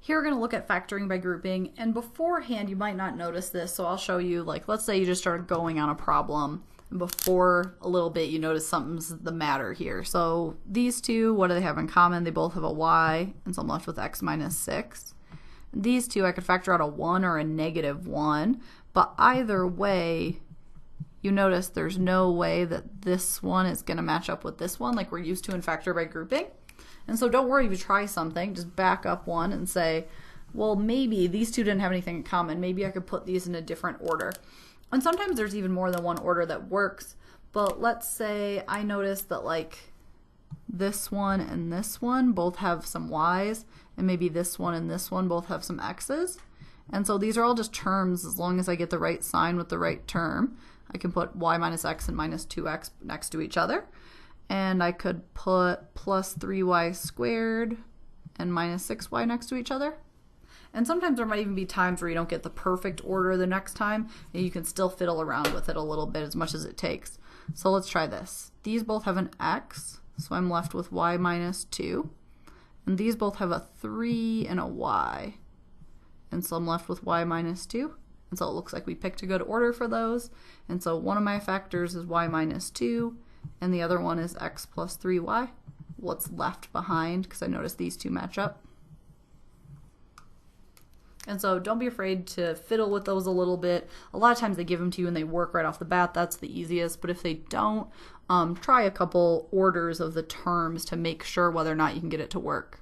Here we're going to look at factoring by grouping, and beforehand you might not notice this, so I'll show you, like, let's say you just started going on a problem, and before a little bit you notice something's the matter here. So these two, what do they have in common? They both have a y, and so I'm left with x minus 6. And these two, I could factor out a 1 or a negative 1, but either way, you notice there's no way that this one is going to match up with this one like we're used to in factor by grouping. And so don't worry if you try something, just back up one and say, well, maybe these two didn't have anything in common. Maybe I could put these in a different order. And sometimes there's even more than one order that works, but let's say I noticed that like this one and this one both have some y's, and maybe this one and this one both have some x's. And so these are all just terms. As long as I get the right sign with the right term, I can put y minus x and minus 2x next to each other. And I could put plus 3y squared and minus 6y next to each other. And sometimes there might even be times where you don't get the perfect order the next time, and you can still fiddle around with it a little bit as much as it takes. So let's try this. These both have an x, so I'm left with y minus 2. And these both have a 3 and a y. And so I'm left with y minus 2. And so it looks like we picked a good order for those. And so one of my factors is y minus 2, and the other one is x plus 3y. What's left behind, because I noticed these two match up. And so don't be afraid to fiddle with those a little bit. A lot of times they give them to you and they work right off the bat. That's the easiest. But if they don't, try a couple orders of the terms to make sure whether or not you can get it to work.